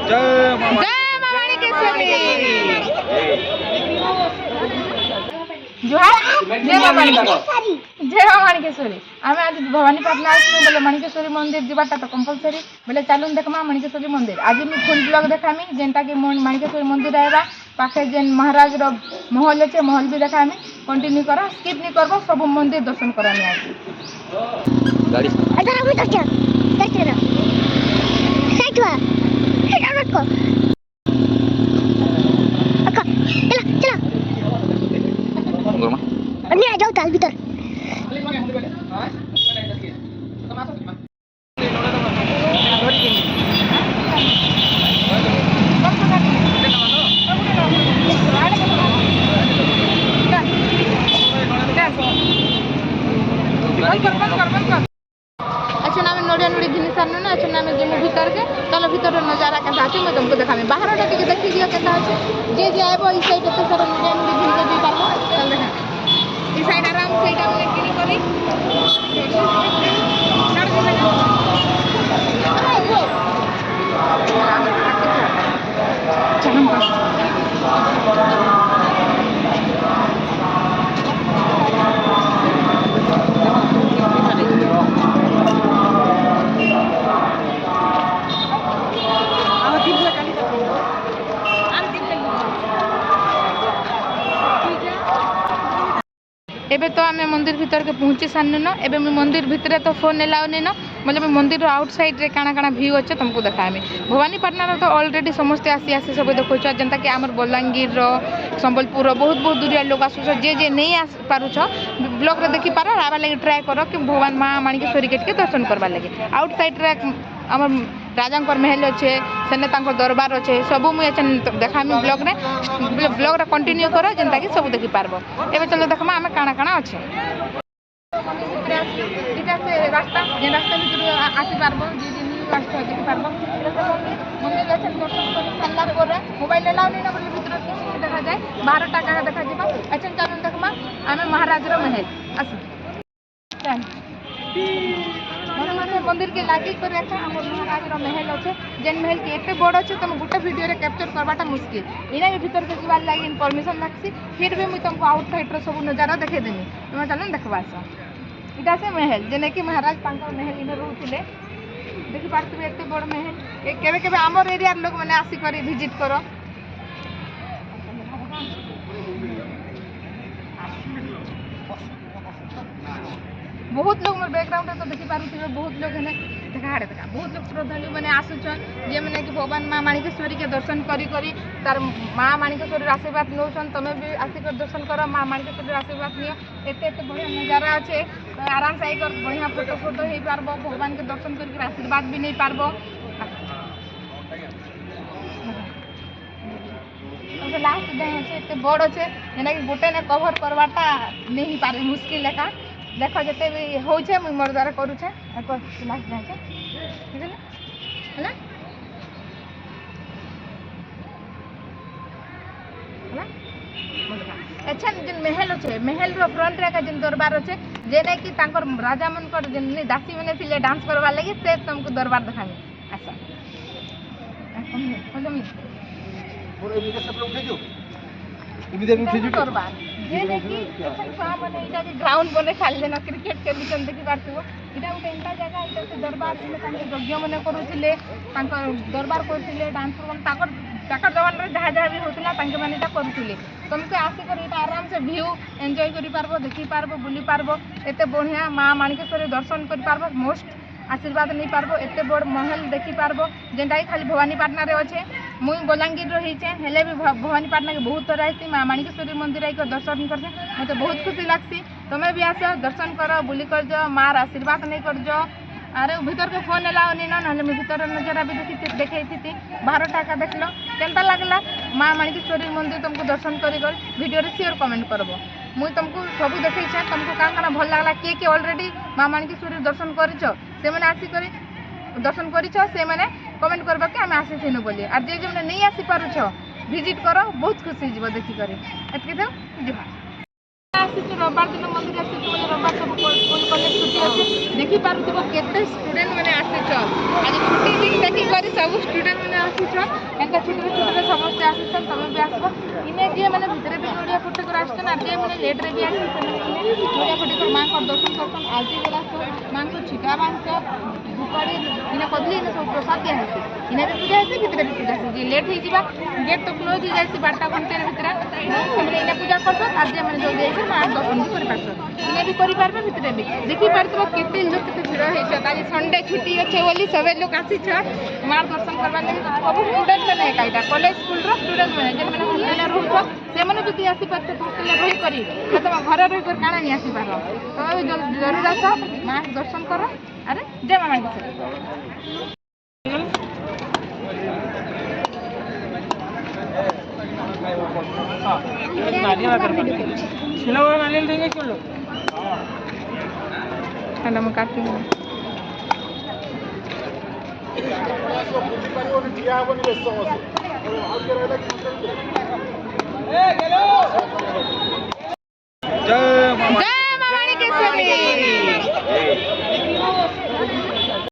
जय मां माणिकेश्वरी जय मां माणिकेश्वरी आम आज भवानीपाटना आसू बोले माणिकेश्वरी मंदिर जीवाटा तो कंपलसरी बोले चलून देखमा माणिकेश्वरी मंदिर आज मुझे फुल ब्लॉग देखामी जेनटा कि माणिकेश्वरी मंदिर आएगा पाखे जेन महाराज महल अच्छे महल भी देखामी कंटिन्यू कर स्किप नहीं करब सब मंदिर दर्शन करामी आज जाओ ताल भीतर अच्छा ना नड़िया नड़ी घिनी सारनु ना अच्छा ना जिमु भीतर के चलो भीतर नजारा केनता अछि मैं तुमको देखामी बाहर टा टिके देखि दियो केनता अछि जे जे आइबो ई साइड एते सारा नड़िया नड़ी घिनी के दे पारबो चल देखा ई साइड आराम से एटा माने किनी करी एबे तो आम मंदिर भीतर के पहुँची सारन न एबे मंदिर भितर तो फोन एलाउ नहीं न मतलब मंदिर आउटसाइड रे काना काना व्यू अच्छे तुमको देखामी भवानीपाटना तो ऑलरेडी समस्ते आसी आसी सब देखो जेनता कि आमर बलांगीर संबलपुर बहुत बहुत दूरिया लोग आसुछ जे नहीं आस पारुछ ब्लॉग रे देखि पार आवा लगे ट्राई करो कि भगवान माँ माणिकेश्वरी के दर्शन करवा लगे आउटसाइड रे आम राजा महल अच्छे सेने दरबार अच्छे सबू मुझे देखामी ब्लॉग रे कंटिन्यू कर जेनता कि सब देखि पारबो एबे चलो देखमा आमे काना काना अच्छे रास्ता जे रास्ता भीतर आसी पारबो जे दिन रास्ता देखि पारबो मंदिर अच्छे दर्शन कर सारला पर मोबाइल एलाउ नहीं ना बोले भीतर किसी देखा जाए 12 टाका देखा जीवा अच्छा चलो देखमा आमे महाराज रो महल आसी चल मंदिर के लागी कर महाराज महल अच्छे जेन महल के एते बड़ अच्छे तुम गोटे वीडियो रे कैप्चर करवाटा मुश्किल इना के भीतर के जीवार लागी परमिशन लागसी फिर भी मुझे तुमको आउटसाइड रो सब नजारा देखे देनी तुम चलो देखवा इटा से महल जेने कि महाराज महल इन रोले देखी पार्थे एते बड़ महल केवे केवे आमर एरिया लोग मैंने आसी कर विजिट कर बहुत लोग मोर बैकग्राउंड तो देखी पारुथिबे बहुत लोग है देखा हाड़े देखा बहुत लोग श्रद्धालु मैंने आसुचन जे मैंने कि भगवान माँ माणिकेश्वरी के दर्शन करी करी तार माँ माणिकेश्वरी आशीर्वाद नौन तुम भी आसिक दर्शन कर माँ माणिकेश्वरी आशीर्वाद नियो एते एते बढ़िया नजारा अच्छे आराम से आकर बढ़िया फोटो फोटो हो पारबो भगवान के दर्शन करके आशीर्वाद भी नहीं पारबो लास्ट डे अच्छे एते बड़ अच्छे जेना कि गोटे ने कवर करवाटा नहीं पारे मुश्किल लेखा देख जिते भी होचे मुई मोर द्वारा करूचे लास्ट डे है अच्छा जिन महल अच्छे महल रो फ्रंट रे का जिन दरबार अच्छे जेने कि तांकर राजा मनकर जिन दासी मैंने थिले डांस करवा लगी से तुमको दरबार देखामी आसा पूरे वीडियो सब लोग उठे जो इधर उठे जो दरबार जेने कि एखन छुआ बने इटा के ग्राउंड बने खाली देना क्रिकेट के लिचन देखि पारथिबो इटा उठे इंटा जगह इटा से दरबार में तांके यज्ञ मने करूथिले तांकर दरबार करथिले डांस प्रोग्राम ताकर जवान रे जहा जहा भी होतला तांके माने इटा करूथिले तुमके आसी कर इटा आराम से व्यू एन्जॉय करि पारबो देखि पारबो बुली पारबो एते बढ़िया माँ माणिकेश्वरी दर्शन करि पारबो मोस्ट आशीर्वाद नहीं पारबो एते बड़ महल देखि पारबो जेनटा खाली भवानीपाटना रे अच्छे मुई बलांगीर रो हिचे हेले भी भवानीपाटना के बहुत तरह आसी माँ माणिकेश्वरी मंदिर आई दर्शन करसे मते बहुत खुशी लागसी तुम्हें भी आस दर्शन कर बुली कर जाओ मार आशीर्वाद नहीं कर जाओ अरे भीतर के फोन एलाउ नहीं ना ना भीतर नजरा भी देखी थी 12 टाका देख लो केनता लगला माँ माणिकेश्वरी मंदिर तुमको दर्शन कर वीडियो रे शेयर कमेंट करबो मुई तुमको सब देखी तुमको क्या क्या भल लगला किए ऑलरेडी माँ माणिकेश्वरी दर्शन कर से मैंने आसिक दर्शन कर से मैंने कमेंट करबा कि आम आसीनु बोली और जे जो नहीं आसी पारुछ विजिट कर बहुत खुशी जीव देखिक एतके तो जुहा रविवार दिन मंदिर आसी रविवार सब स्कूल कॉलेज छुट्टी ଅଛି ଦେଖିପାରୁଥିବ କେତେ ଷ୍ଟୁଡେଣ୍ଟ ମାନେ ଆସିଛ ଆଜି ଛୁଟି ଦିନ ଦେଖିକରି ସବୁ ଷ୍ଟୁଡେଣ୍ଟ ମାନେ ଆସିଛ ଏନ୍ତା ଛୁଟିରେ ଛୁଟିରେ ସମସ୍ତେ ଆସିଛ ତମେ ବି ଆସିବ ଇନେ ଯିଏ ମାନେ ଭିତରେ ବି ଓଡ଼ିଆ ଫୁଟି କରି ଆସିଛନ୍ ଆର୍ ଯିଏ ମାନେ ଲେଟ୍ରେ ବି ଆସିଛ ସେମାନେ ଓଡ଼ିଆ ଫୁଟି କରି ମାଆଙ୍କର ଦର୍ଶନ କରସନ୍ ଆଜି ଗଲା ମାଆଙ୍କୁ ଛିକା ବାନ୍ଧିଛ ଧୂପକାଠି ଇନେ କଦଲି ଇନେ ସବୁ ପ୍ରସାଦ ଦିଆ ହେସି ଇନେ ବି ପୂଜା ହେସି ଭିତରେ ବି ପୂଜା ହେସି ଯିଏ ଲେଟ୍ ହେଇଯିବା ଗେଟ୍ ତ କ୍ଲୋଜ୍ ହେଇଯାଇଛି 12ଟା ଘଣ୍ଟାର ଭିତରେ ସେମାନେ ଇନେ ପୂଜା କରସନ୍ ଆର୍ ଯିଏ ମାନେ ଜଲ୍ଦି ହେଇଛି ମାଆ ଦର୍ଶନ ବି କରିପାରସନ୍ ଇନେ ବି କରିପାରବେ ଭିତରେ ବି ଦେଖିପାରୁଥିବ କେତେ ଲୋକ କେତେ ଭିଡ଼ ହେଇଛ ଆଜି ସଣ୍ଡେ ଛୁଟି ଅଛେ ବୋଲି ସବେ ଲୋକ ଆସିଛ ମାଆର ଦର୍ଶନ କରବାର୍ ଲାଗି ସବୁ ଷ୍ଟୁଡେଣ୍ଟ ମାନେ ଏକା ଏଇଟା କଲେଜ ସ୍କୁଲର ଷ୍ଟୁଡେଣ୍ଟ ମାନେ ଯେନ୍ମାନେ ହଷ୍ଟେଲରେ ରହୁଛ ସେମାନେ ଯଦି ଆସିପାରୁଛ ହଷ୍ଟେଲରେ ରହିକରି ତମ ଘରେ ରହିକରି କାଣା ନି ଆସିପାର ତମେ ଜରୁର ଆସ ମାଆ ଦର୍ଶନ କର ଆରେ ଜୟ ମା ମାଣିକେଶ୍ୱରୀ हेलो मैं काटती हूँ जय मां माणिकेश्वरी।